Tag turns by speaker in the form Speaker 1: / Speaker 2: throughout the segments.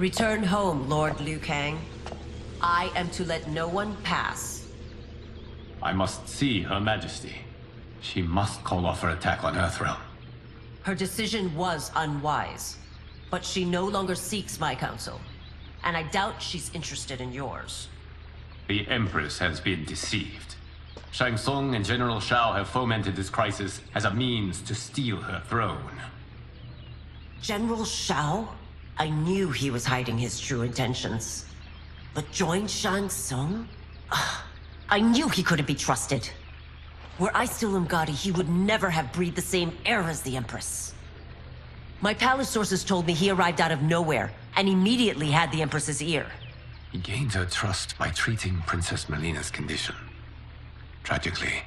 Speaker 1: Return home, Lord Liu Kang. I am to let no one pass.
Speaker 2: I must see Her Majesty. She must call off her attack on Earthrealm.
Speaker 1: Her decision was unwise, but she no longer seeks my counsel, and I doubt she's interested in yours.
Speaker 2: The Empress has been deceived. Shang Tsung and General Shao have fomented this crisis as a means to steal her throne.
Speaker 1: General Shao? I knew he was hiding his true intentions. But join Shang Tsung? I knew he couldn't be trusted. Were I still Umgadi, he would never have breathed the same air as the Empress. My palace sources told me he arrived out of nowhere, and immediately had the Empress's ear.
Speaker 2: He gained her trust by treating Princess Melina's condition. Tragically,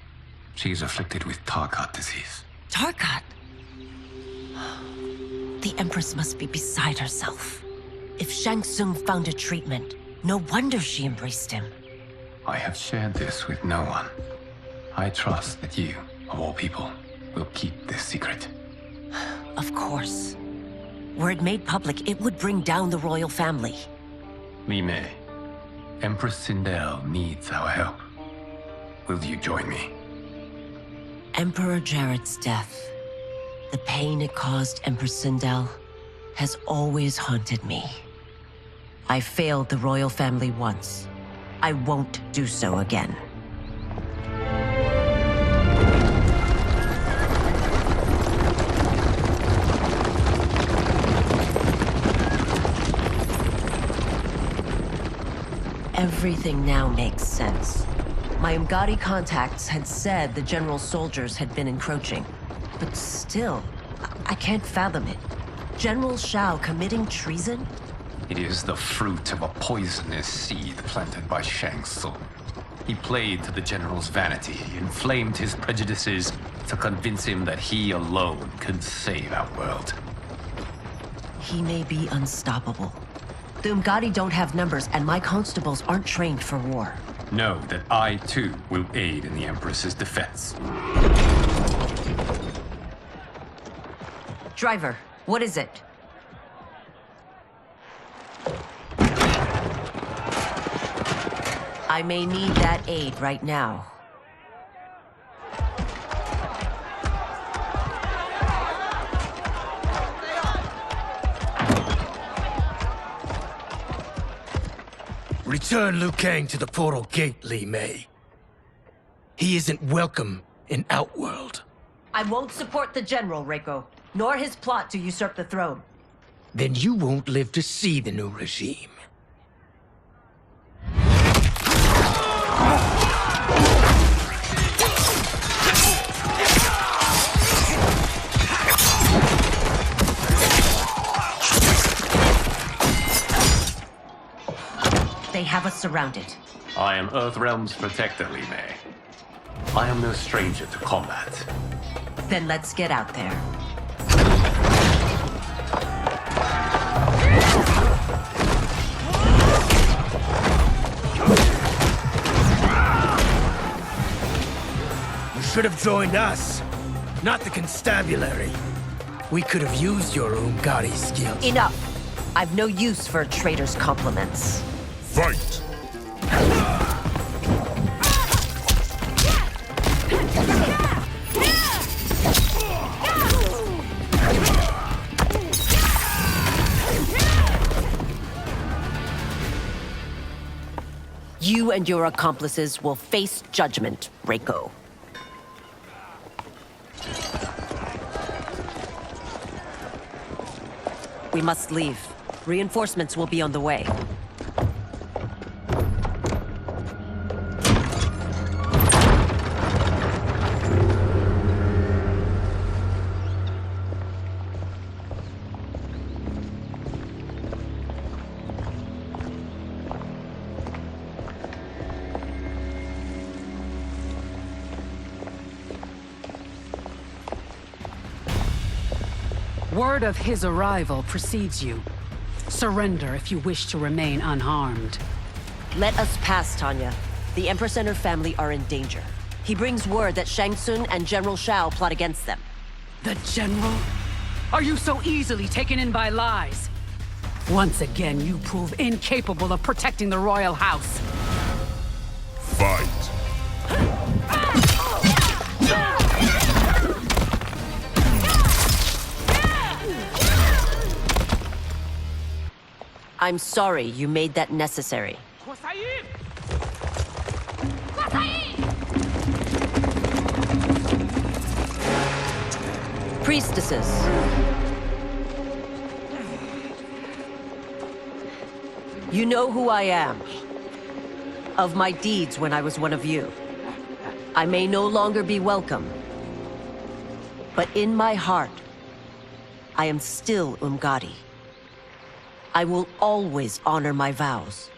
Speaker 2: she is afflicted with Tarkat disease.
Speaker 1: Tarkat? The Empress must be beside herself. If Shang Tsung found a treatment, no wonder she embraced him.
Speaker 2: I have shared this with no one. I trust that you, of all people, will keep this secret.
Speaker 1: Of course. Were it made public, it would bring down the royal family.
Speaker 2: Li Mei, Empress Sindel needs our help. Will you join me?
Speaker 1: Emperor Jared's death, the pain it caused Empress Sindel, has always haunted me. I failed the royal family once. I won't do so again. Everything now makes sense. My Umgadi contacts had said the general's soldiers had been encroaching. But still, I can't fathom it. General Shao committing treason?
Speaker 2: It is the fruit of a poisonous seed planted by Shang Tsung. He played to the general's vanity, inflamed his prejudices to convince him that he alone could save our world.
Speaker 1: He may be unstoppable. The Umgadi don't have numbers, and my constables aren't trained for war.
Speaker 2: Know that I, too, will aid in the Empress's defense.
Speaker 1: Driver, what is it? I may need that aid right now.
Speaker 3: Return Liu Kang to the portal gate, Li Mei. He isn't welcome in Outworld.
Speaker 1: I won't support the General, Reiko, nor his plot to usurp the throne.
Speaker 3: Then you won't live to see the new regime.
Speaker 1: They have us surrounded.
Speaker 2: I am Earthrealm's protector, Li Mei. I am no stranger to combat.
Speaker 1: Then let's get out there.
Speaker 3: You should have joined us, not the constabulary. We could have used your Umgadi skills.
Speaker 1: Enough! I've no use for a traitor's compliments.
Speaker 4: Fight!
Speaker 1: You and your accomplices will face judgment, Reiko. We must leave. Reinforcements will be on the way.
Speaker 5: Word of his arrival precedes you. Surrender if you wish to remain unharmed.
Speaker 1: Let us pass, Tanya. The Empress and her family are in danger. He brings word that Shang Tsung and General Shao plot against them.
Speaker 5: The General? Are you so easily taken in by lies? Once again, you prove incapable of protecting the royal house.
Speaker 4: Fight!
Speaker 1: I'm sorry you made that necessary. Priestesses. You know who I am. Of my deeds when I was one of you. I may no longer be welcome. But in my heart, I am still Umgadi. I will always honor my vows.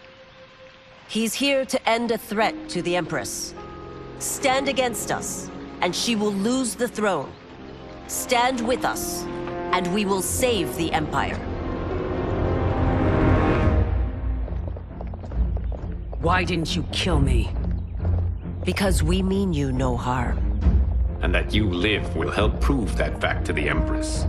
Speaker 1: He's here to end a threat to the Empress. Stand against us, and she will lose the throne. Stand with us, and we will save the Empire.
Speaker 5: Why didn't you kill me?
Speaker 1: Because we mean you no harm.
Speaker 2: And that you live will help prove that fact to the Empress.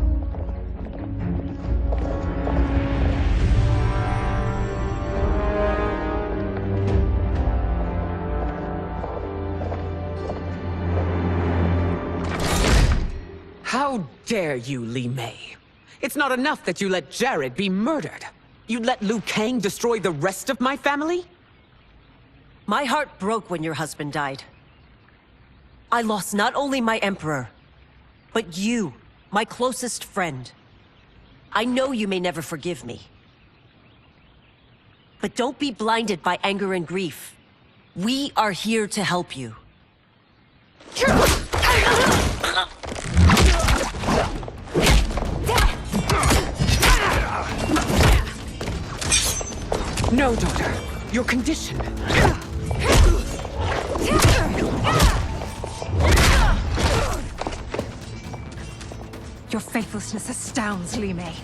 Speaker 6: How dare you, Li Mei? It's not enough that you let Jared be murdered. You'd let Liu Kang destroy the rest of my family?
Speaker 1: My heart broke when your husband died. I lost not only my emperor, but you, my closest friend. I know you may never forgive me. But don't be blinded by anger and grief. We are here to help you.
Speaker 6: No, daughter. Your condition.
Speaker 7: Your faithlessness astounds, Li Mei.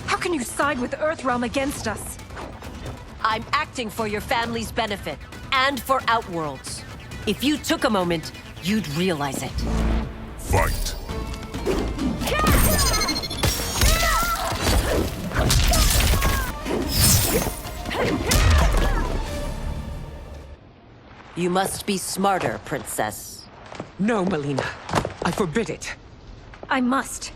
Speaker 7: How can you side with Earthrealm against us?
Speaker 1: I'm acting for your family's benefit, and for Outworld's. If you took a moment, you'd realize it.
Speaker 4: Fight!
Speaker 1: You must be smarter, Princess.
Speaker 6: No, Melina. I forbid it.
Speaker 7: I must.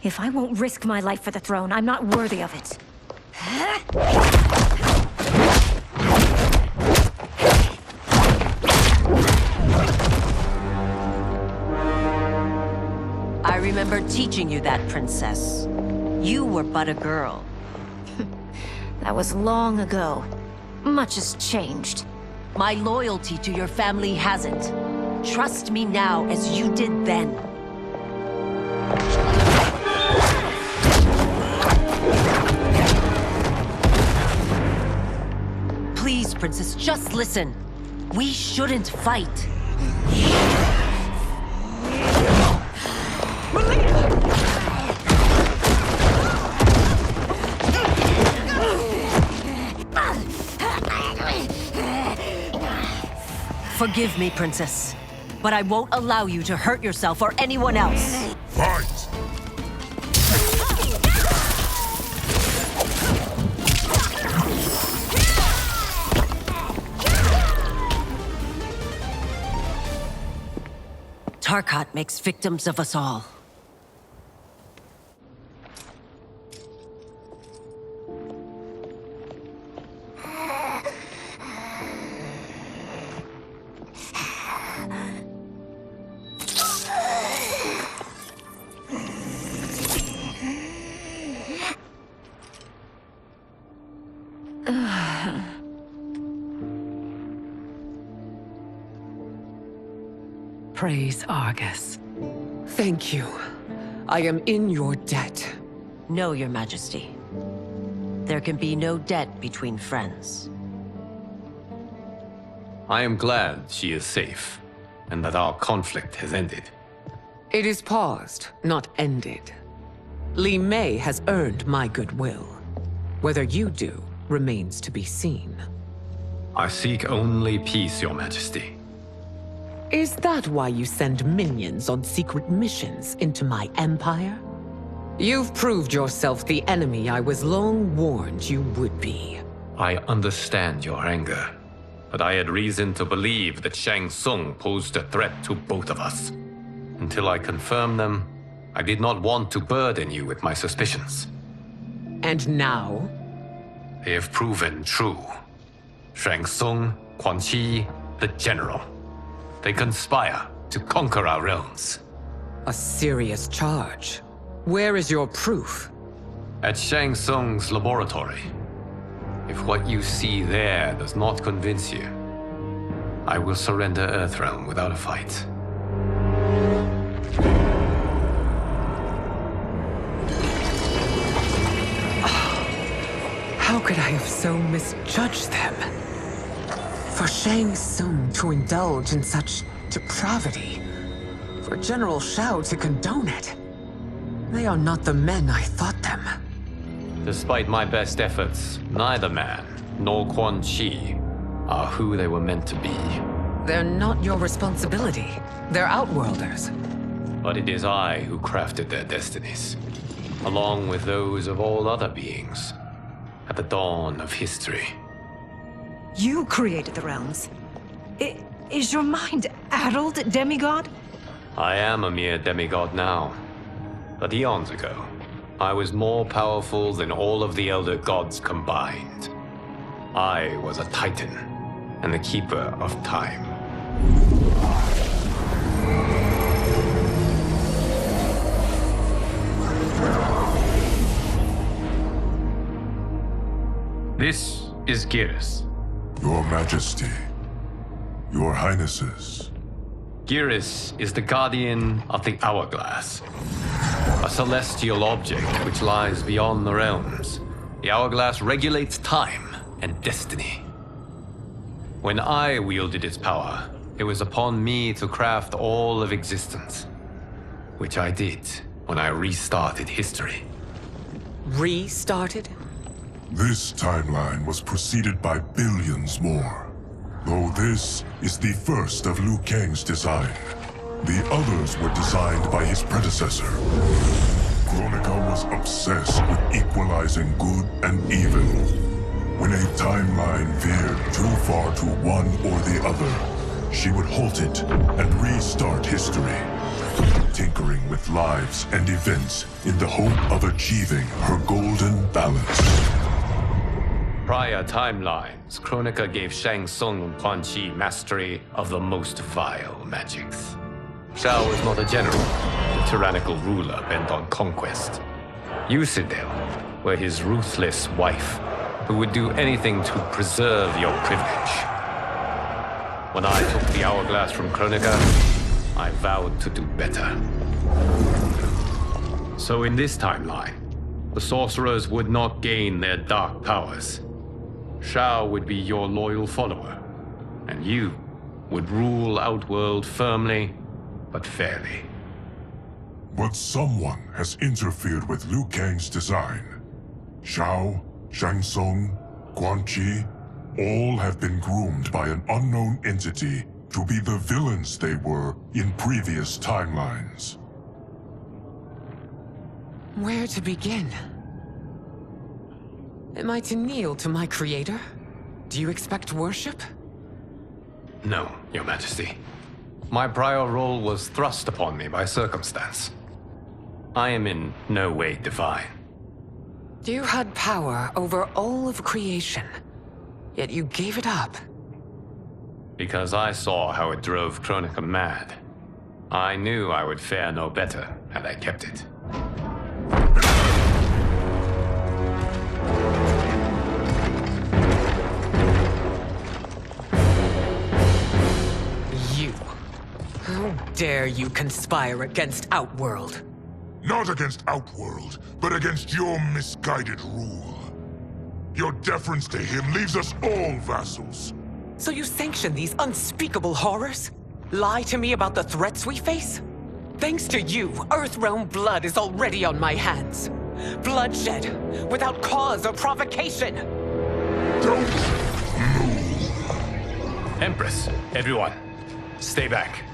Speaker 7: If I won't risk my life for the throne, I'm not worthy of it.
Speaker 1: I remember teaching you that, Princess. You were but a girl.
Speaker 7: That was long ago. Much has changed.
Speaker 1: My loyalty to your family hasn't. Trust me now as you did then. Please, Princess, just listen. We shouldn't fight. Forgive me, Princess, but I won't allow you to hurt yourself or anyone else.
Speaker 4: Fight!
Speaker 1: Tarkat makes victims of us all.
Speaker 5: Praise Argus.
Speaker 6: Thank you. I am in your debt.
Speaker 1: No, Your Majesty. There can be no debt between friends.
Speaker 2: I am glad she is safe, and that our conflict has ended.
Speaker 6: It is paused, not ended. Li Mei has earned my goodwill. Whether you do remains to be seen.
Speaker 2: I seek only peace, Your Majesty.
Speaker 6: Is that why you send minions on secret missions into my empire? You've proved yourself the enemy I was long warned you would be.
Speaker 2: I understand your anger, but I had reason to believe that Shang Tsung posed a threat to both of us. Until I confirmed them, I did not want to burden you with my suspicions.
Speaker 6: And now?
Speaker 2: They have proven true. Shang Tsung, Quan Chi, the General. They conspire to conquer our realms.
Speaker 6: A serious charge. Where is your proof?
Speaker 2: At Shang Tsung's laboratory. If what you see there does not convince you, I will surrender Earthrealm without a fight.
Speaker 6: How could I have so misjudged them? For Shang Tsung to indulge in such depravity, for General Shao to condone it, they are not the men I thought them.
Speaker 2: Despite my best efforts, neither man nor Quan Chi are who they were meant to be.
Speaker 6: They're not your responsibility. They're Outworlders.
Speaker 2: But it is I who crafted their destinies, along with those of all other beings, at the dawn of history.
Speaker 7: You created the realms. Is your mind addled, demigod?
Speaker 2: I am a mere demigod now. But eons ago, I was more powerful than all of the Elder Gods combined. I was a Titan, and the Keeper of Time. This is Geras.
Speaker 4: Your Majesty, Your Highnesses.
Speaker 2: Geras is the guardian of the Hourglass, a celestial object which lies beyond the realms. The Hourglass regulates time and destiny. When I wielded its power, it was upon me to craft all of existence, which I did when I restarted history.
Speaker 6: Restarted?
Speaker 4: This timeline was preceded by billions more. Though this is the first of Liu Kang's design, the others were designed by his predecessor. Kronika was obsessed with equalizing good and evil. When a timeline veered too far to one or the other, she would halt it and restart history, tinkering with lives and events in the hope of achieving her golden balance.
Speaker 2: Prior timelines, Kronika gave Shang Tsung and Quan Chi mastery of the most vile magics. Shao was not a general, a tyrannical ruler bent on conquest. Yusidel were his ruthless wife, who would do anything to preserve your privilege. When I took the Hourglass from Kronika, I vowed to do better. So in this timeline, the sorcerers would not gain their dark powers. Shao would be your loyal follower, and you would rule Outworld firmly, but fairly.
Speaker 4: But someone has interfered with Liu Kang's design. Shao, Shang Tsung, Quan Chi, all have been groomed by an unknown entity to be the villains they were in previous timelines.
Speaker 6: Where to begin? Am I to kneel to my creator? Do you expect worship?
Speaker 2: No, Your Majesty. My prior role was thrust upon me by circumstance. I am in no way divine.
Speaker 6: You had power over all of creation, yet you gave it up.
Speaker 2: Because I saw how it drove Kronika mad. I knew I would fare no better had I kept it.
Speaker 6: How dare you conspire against Outworld?
Speaker 4: Not against Outworld, but against your misguided rule. Your deference to him leaves us all vassals.
Speaker 6: So you sanction these unspeakable horrors? Lie to me about the threats we face? Thanks to you, Earthrealm blood is already on my hands. Bloodshed, without cause or provocation.
Speaker 4: Don't move.
Speaker 2: Empress, everyone, stay back.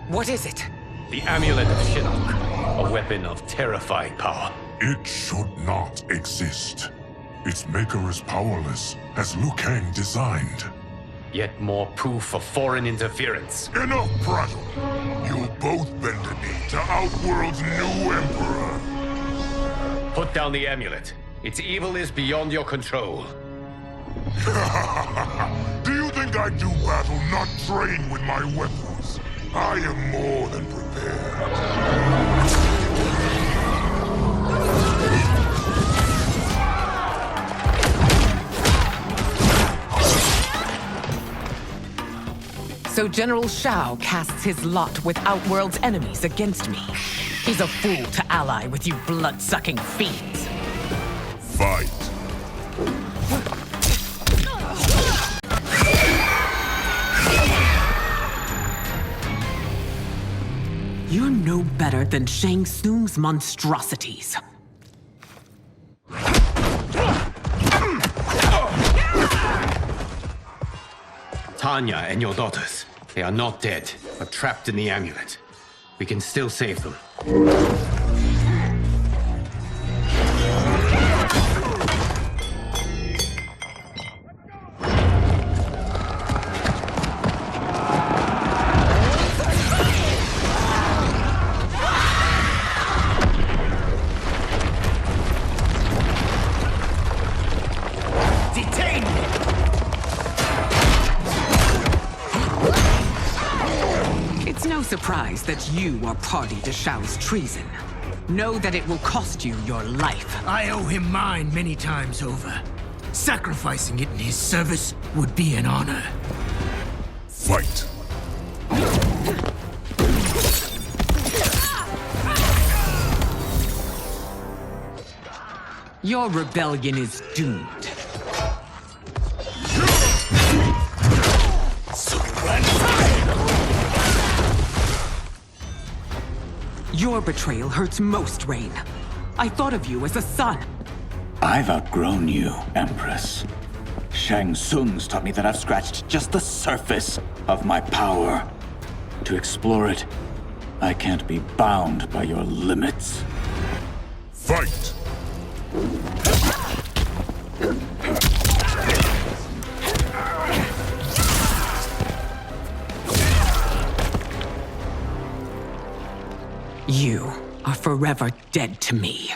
Speaker 6: What is it?
Speaker 2: The Amulet of Shinnok, a weapon of terrifying power.
Speaker 4: It should not exist. Its maker is powerless, as Liu Kang designed.
Speaker 2: Yet more proof of foreign interference.
Speaker 4: Enough prattle! You'll both bend a knee to Outworld's new Emperor.
Speaker 2: Put down the amulet. Its evil is beyond your control.
Speaker 4: Do you think I do battle not trained with my weapons? I am more than prepared.
Speaker 6: So General Shao casts his lot with Outworld's enemies against me. He's a fool to ally with you blood-sucking fiends.
Speaker 4: Fight.
Speaker 6: You're no better than Shang Tsung's monstrosities.
Speaker 2: Tanya and your daughters. They are not dead, but trapped in the amulet. We can still save them.
Speaker 6: Surprise that you are party to Shao's treason. Know that it will cost you your life.
Speaker 3: I owe him mine many times over. Sacrificing it in his service would be an honor.
Speaker 4: Fight!
Speaker 6: Your rebellion is doomed. Your betrayal hurts most, Rain. I thought of you as a son.
Speaker 8: I've outgrown you, Empress. Shang Tsung's taught me that I've scratched just the surface of my power. To explore it, I can't be bound by your limits.
Speaker 4: Fight!
Speaker 6: You are forever dead to me.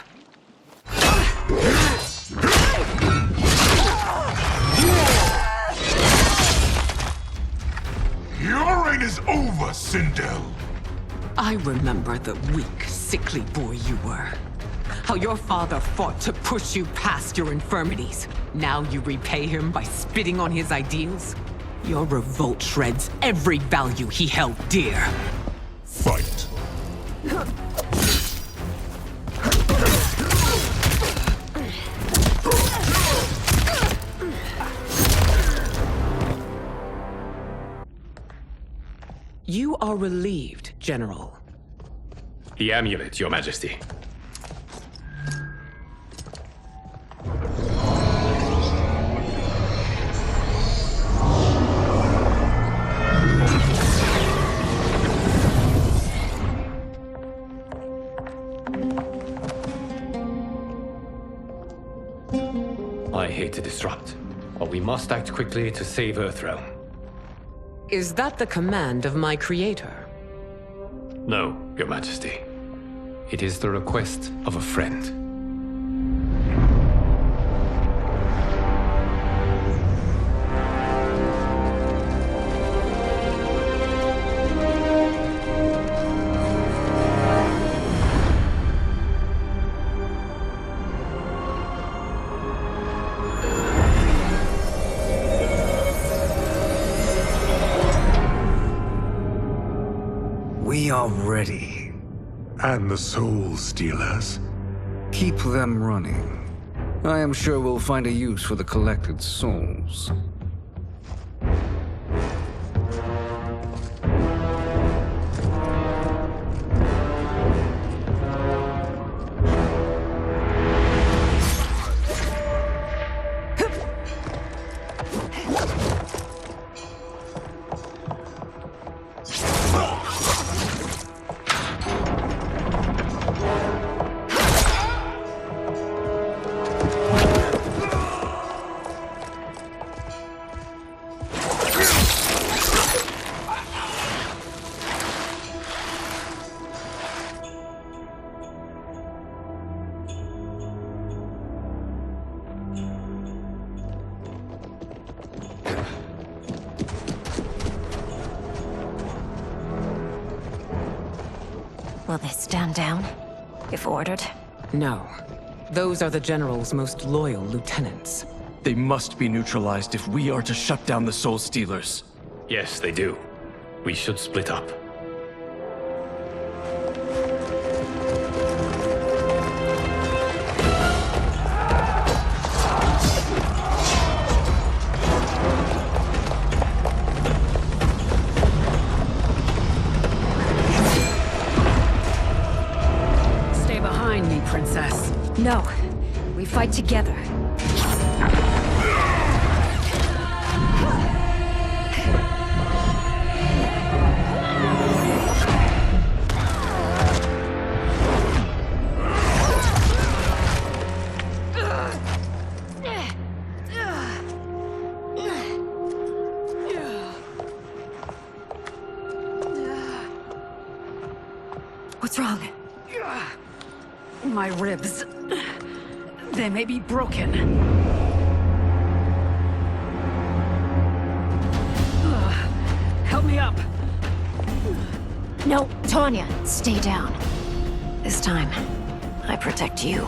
Speaker 4: Your reign is over, Sindel.
Speaker 6: I remember the weak, sickly boy you were. How your father fought to push you past your infirmities. Now you repay him by spitting on his ideals? Your revolt shreds every value he held dear.
Speaker 4: Fight!
Speaker 6: You are relieved, General.
Speaker 2: The amulet, Your Majesty. I hate to disrupt, but we must act quickly to save Earthrealm.
Speaker 6: Is that the command of my creator?
Speaker 2: No, Your Majesty. It is the request of a friend.
Speaker 9: We are ready.
Speaker 10: And the Soul Stealers?
Speaker 9: Keep them running. I am sure we'll find a use for the collected souls.
Speaker 7: Will they stand down, if ordered?
Speaker 6: No. Those are the General's most loyal lieutenants.
Speaker 11: They must be neutralized if we are to shut down the Soul Stealers.
Speaker 2: Yes, they do. We should split up.
Speaker 5: Stay behind me, Princess.
Speaker 7: No. We fight together. What's wrong?
Speaker 5: My ribs. They may be broken. Help me up.
Speaker 7: No, Tanya, stay down. This time, I protect you.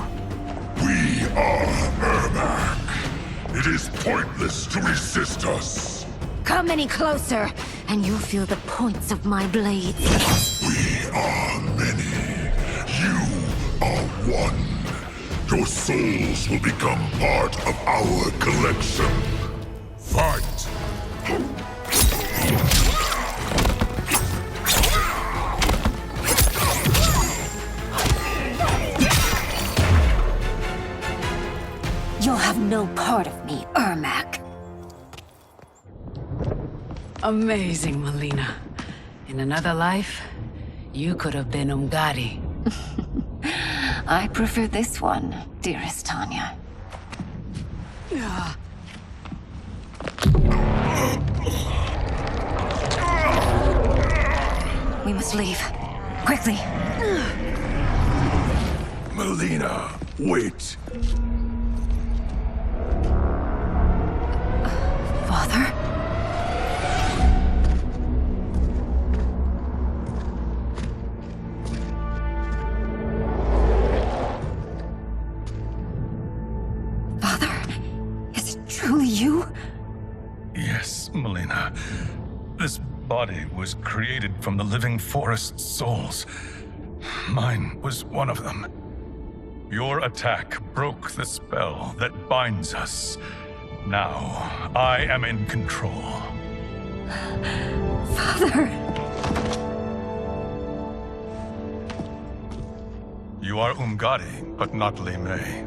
Speaker 4: We are Ermac. It is pointless to resist us.
Speaker 7: Come any closer, and you'll feel the points of my blades.
Speaker 4: We are many. You are one. Your souls will become part of our collection. Fight!
Speaker 7: You'll have no part of me, Ermac.
Speaker 5: Amazing, Melina. In another life, you could have been Umgadi.
Speaker 7: I prefer this one, dearest Tanya. We must leave. Quickly.
Speaker 4: Melina, wait.
Speaker 7: Father? Truly you?
Speaker 10: Yes, Melina. This body was created from the living forest's souls. Mine was one of them. Your attack broke the spell that binds us. Now, I am in control.
Speaker 7: Father!
Speaker 10: You are Umgadi, but not Li Mei.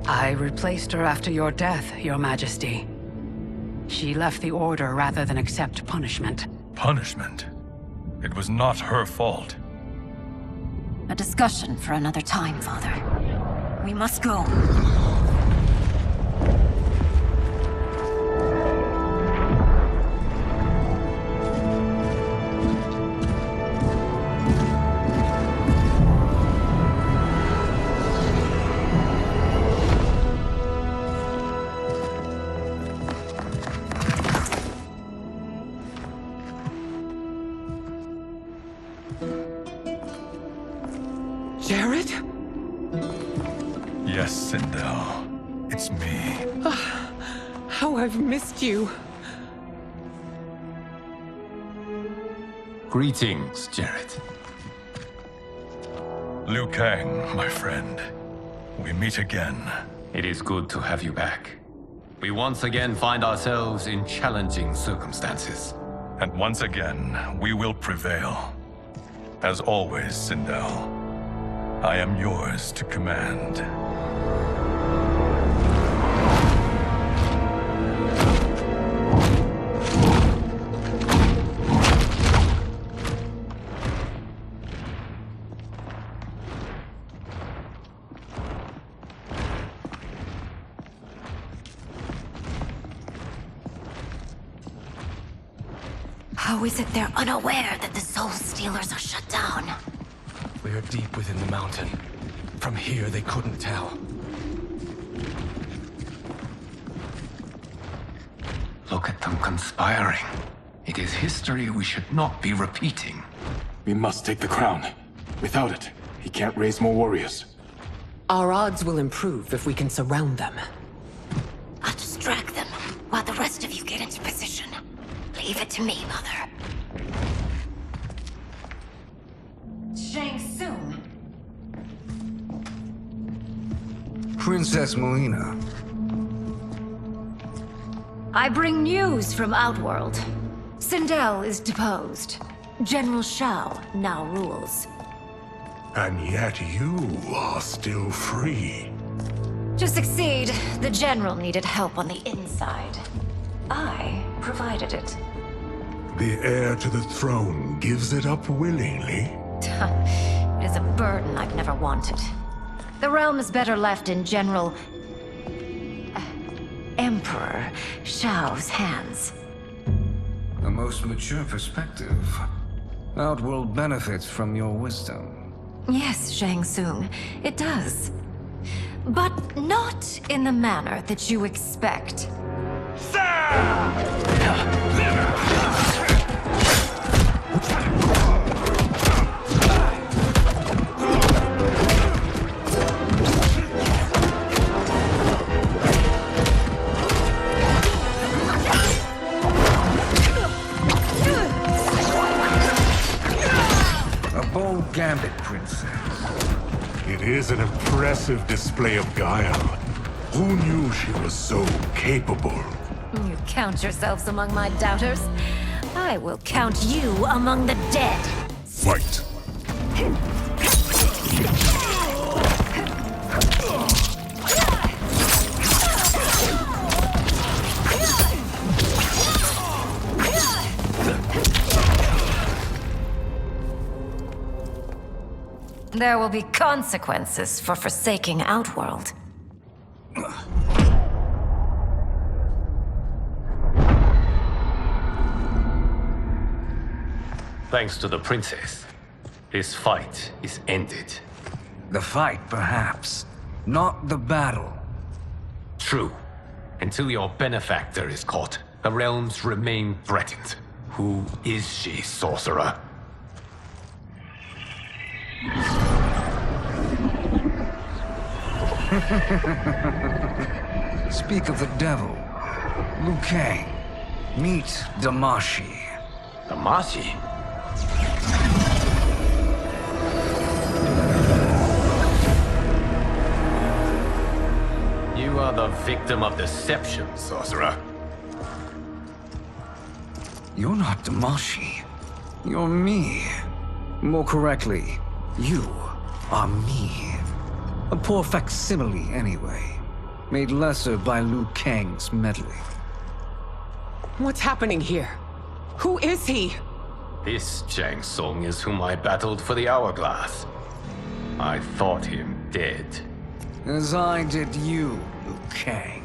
Speaker 5: I replaced her after your death, Your Majesty. She left the Order rather than accept punishment.
Speaker 10: Punishment? It was not her fault.
Speaker 7: A discussion for another time, Father. We must go.
Speaker 6: Jared?
Speaker 10: Yes, Sindel. It's me.
Speaker 6: How I've missed you.
Speaker 2: Greetings, Jared.
Speaker 10: Liu Kang, my friend. We meet again.
Speaker 2: It is good to have you back. We once again find ourselves in challenging circumstances.
Speaker 10: And once again, we will prevail. As always, Sindel, I am yours to command.
Speaker 7: How is it they're unaware that the Soul Stealers are shut down?
Speaker 11: We are deep within the mountain. From here, they couldn't tell.
Speaker 2: Look at them conspiring. It is history we should not be repeating.
Speaker 8: We must take the crown.
Speaker 12: Without it, he can't raise more warriors.
Speaker 6: Our odds will improve if we can surround them.
Speaker 1: I'll distract them while the rest of you get into position. Leave it to me, Mother. Shang Tsung.
Speaker 9: Princess Melina.
Speaker 7: I bring news from Outworld. Sindel is deposed.
Speaker 1: General Shao now rules.
Speaker 4: And yet you are still free.
Speaker 7: To succeed, the General needed help on the inside. I provided it.
Speaker 4: The heir to the throne gives it up willingly.
Speaker 7: It is a burden I've never wanted. The realm is better left in General... Emperor Shao's hands.
Speaker 9: A most mature perspective. Outworld benefits from your wisdom.
Speaker 7: Yes, Shang Tsung, it does. But not in the manner that you expect.
Speaker 9: A bold gambit, Princess.
Speaker 4: It is an impressive display of guile. Who knew she was so capable?
Speaker 7: You count yourselves among my doubters. I will count you among the dead.
Speaker 4: Fight!
Speaker 7: There will be consequences for forsaking Outworld.
Speaker 2: Thanks to the princess, this fight is ended.
Speaker 9: The fight, perhaps. Not the battle.
Speaker 2: True. Until your benefactor is caught, the realms remain threatened. Who is she, sorcerer?
Speaker 9: Speak of the devil. Liu Kang. Meet Damashi.
Speaker 2: Damashi? You are the victim of deception, sorcerer.
Speaker 9: You're not Damashi. You're me. More correctly, you are me. A poor facsimile, anyway. Made lesser by Liu Kang's meddling.
Speaker 6: What's happening here? Who is he?
Speaker 2: This Shang Tsung is whom I battled for the Hourglass. I thought him dead.
Speaker 9: As I did you, Liu Kang.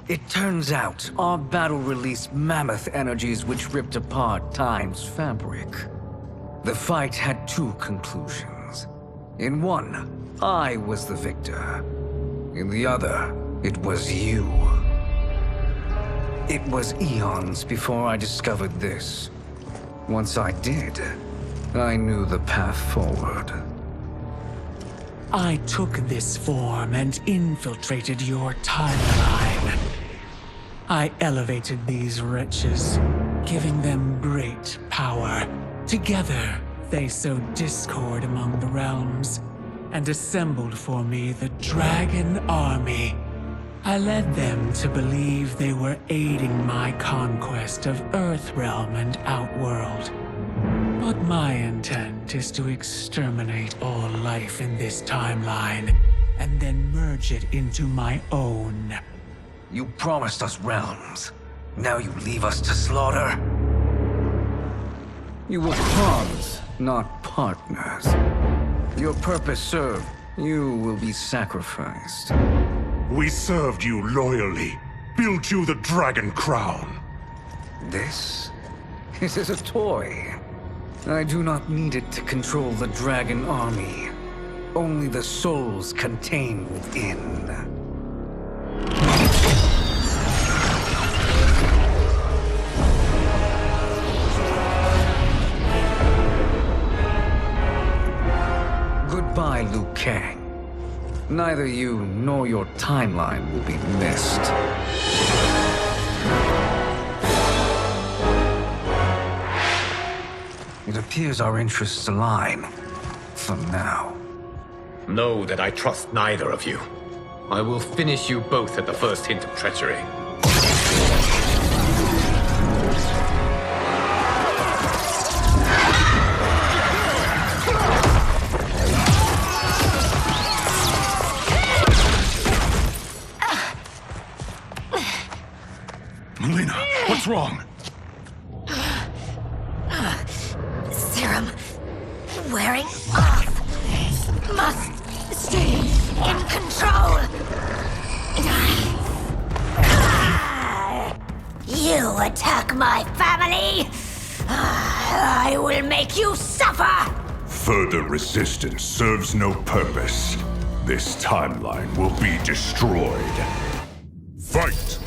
Speaker 9: It turns out our battle released mammoth energies which ripped apart time's fabric. The fight had two conclusions. In one, I was the victor. In the other, it was you. It was eons before I discovered this. Once I did, I knew the path forward.
Speaker 13: I took this form and infiltrated your timeline. I elevated these wretches, giving them great power. Together, they sowed discord among the realms, and assembled for me the Dragon Army. I led them to believe they were aiding my conquest of Earthrealm and Outworld. But my intent is to exterminate all life in this timeline, and then merge it into my own.
Speaker 9: You promised us realms. Now you leave us to slaughter? You were pawns, not partners. Your purpose served, you will be sacrificed.
Speaker 4: We served you loyally, built you the Dragon Crown.
Speaker 9: This is a toy. I do not need it to control the Dragon Army. Only the souls contained within. Liu Kang. Neither you nor your timeline will be missed. It appears our interests align. For now.
Speaker 2: Know that I trust neither of you. I will finish you both at the first hint of treachery.
Speaker 10: Melina, what's wrong?
Speaker 7: Serum wearing off. Must stay in control. You attack my family. I will make you suffer.
Speaker 4: Further resistance serves no purpose. This timeline will be destroyed. Fight!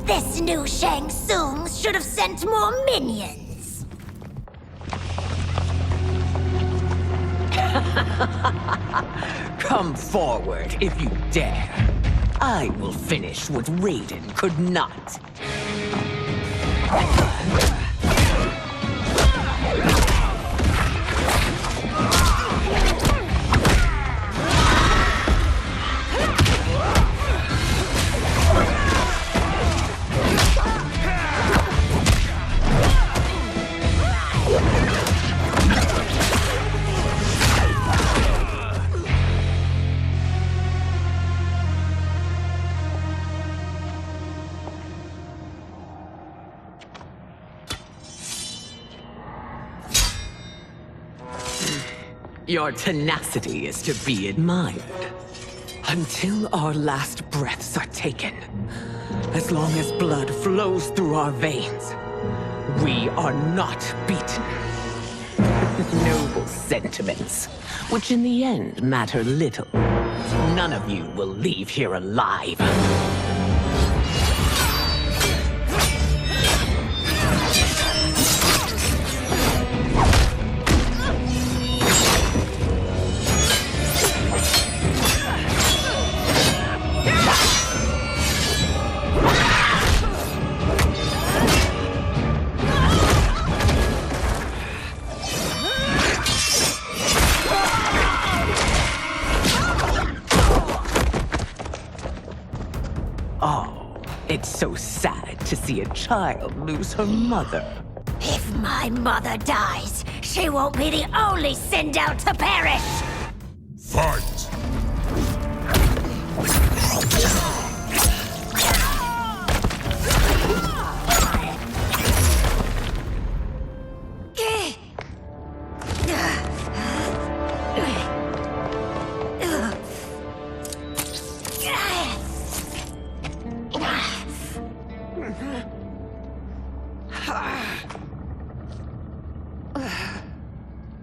Speaker 7: This new Shang Tsung should have sent more minions.
Speaker 6: Come forward if you dare. I will finish what Raiden could not. Your tenacity is to be admired. Until our last breaths are taken, as long as blood flows through our veins, we are not beaten. Noble sentiments, which in the end matter little. None of you will leave here alive. It's so sad to see a child lose her mother.
Speaker 7: If my mother dies, she won't be the only send out to perish!
Speaker 4: Fight!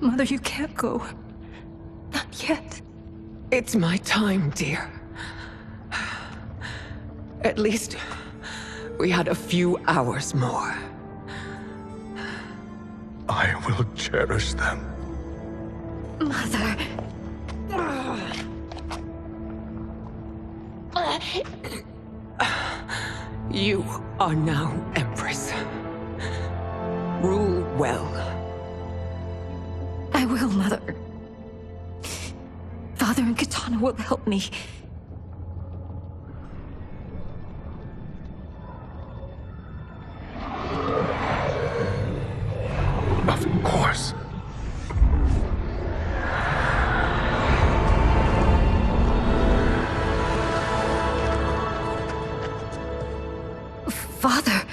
Speaker 5: Mother, you can't go. Not yet.
Speaker 6: It's my time, dear. At least, we had a few hours more.
Speaker 10: I will cherish them.
Speaker 7: Mother...
Speaker 6: You are now Empress. Rule well.
Speaker 7: I will, Mother. Father and Katana will help me.
Speaker 10: Of course.
Speaker 7: Father,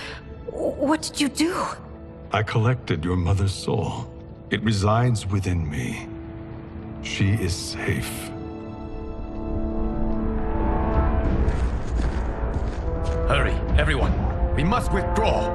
Speaker 7: what did you do?
Speaker 10: I collected your mother's soul. It resides within me. She is safe.
Speaker 2: Hurry, everyone. We must withdraw.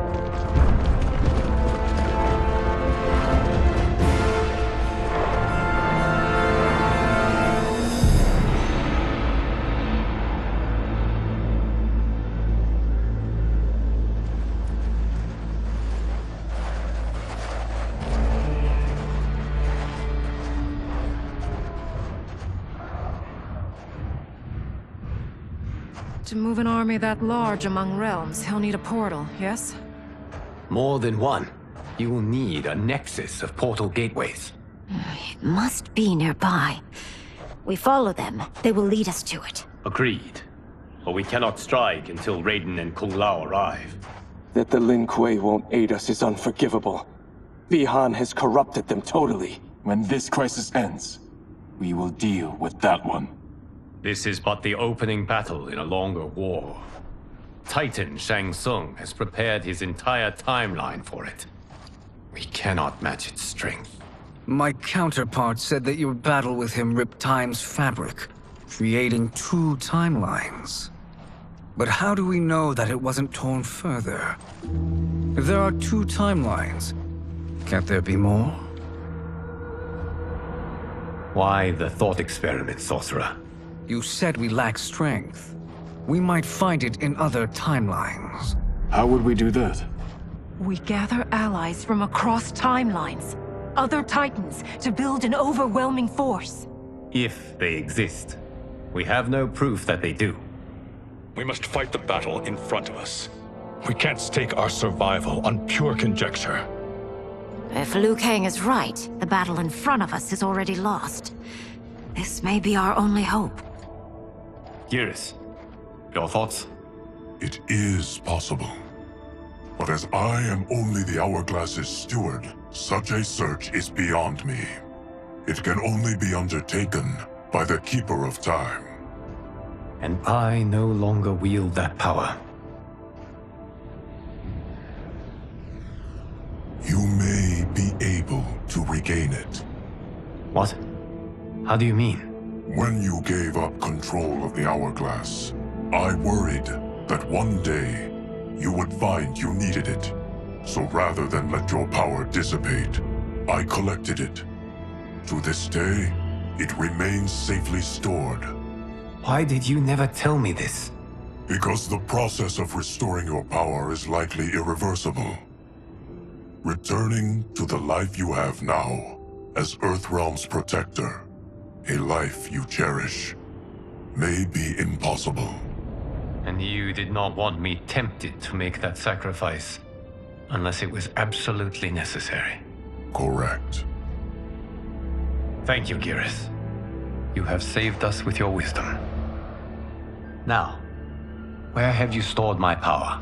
Speaker 5: To move an army that large among realms, he'll need a portal, yes?
Speaker 2: More than one. You will need a nexus of portal gateways.
Speaker 7: It must be nearby. We follow them, they will lead us to it.
Speaker 2: Agreed. But we cannot strike until Raiden and Kung Lao arrive.
Speaker 14: That the Lin Kuei won't aid us is unforgivable. Bihan has corrupted them totally.
Speaker 12: When this crisis ends, we will deal with that one.
Speaker 2: This is but the opening battle in a longer war. Titan Shang Tsung has prepared his entire timeline for it. We cannot match its strength.
Speaker 9: My counterpart said that your battle with him ripped time's fabric, creating 2 timelines. But how do we know that it wasn't torn further? If there are 2 timelines, can't there be more?
Speaker 2: Why the thought experiment, Sorcerer?
Speaker 9: You said we lack strength. We might find it in other timelines.
Speaker 12: How would we do that?
Speaker 5: We gather allies from across timelines, other titans, to build an overwhelming force.
Speaker 2: If they exist. We have no proof that they do.
Speaker 10: We must fight the battle in front of us. We can't stake our survival on pure conjecture.
Speaker 7: If Liu Kang is right, the battle in front of us is already lost. This may be our only hope.
Speaker 2: Geras, your thoughts?
Speaker 4: It is possible. But as I am only the Hourglass's steward, such a search is beyond me. It can only be undertaken by the Keeper of Time.
Speaker 2: And I no longer wield that power.
Speaker 4: You may be able to regain it.
Speaker 2: What? How do you mean?
Speaker 4: When you gave up control of the Hourglass, I worried that one day you would find you needed it. So rather than let your power dissipate, I collected it. To this day, it remains safely stored.
Speaker 2: Why did you never tell me this?
Speaker 4: Because the process of restoring your power is likely irreversible. Returning to the life you have now, as Earthrealm's protector, a life you cherish, may be impossible.
Speaker 2: And you did not want me tempted to make that sacrifice, unless it was absolutely necessary.
Speaker 4: Correct.
Speaker 2: Thank you, Geras. You have saved us with your wisdom. Now, where have you stored my power?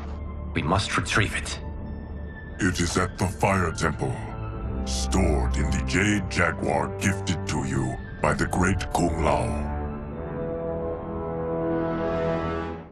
Speaker 2: We must retrieve it.
Speaker 4: It is at the Fire Temple, stored in the Jade Jaguar gifted to you by the great Kung Lao.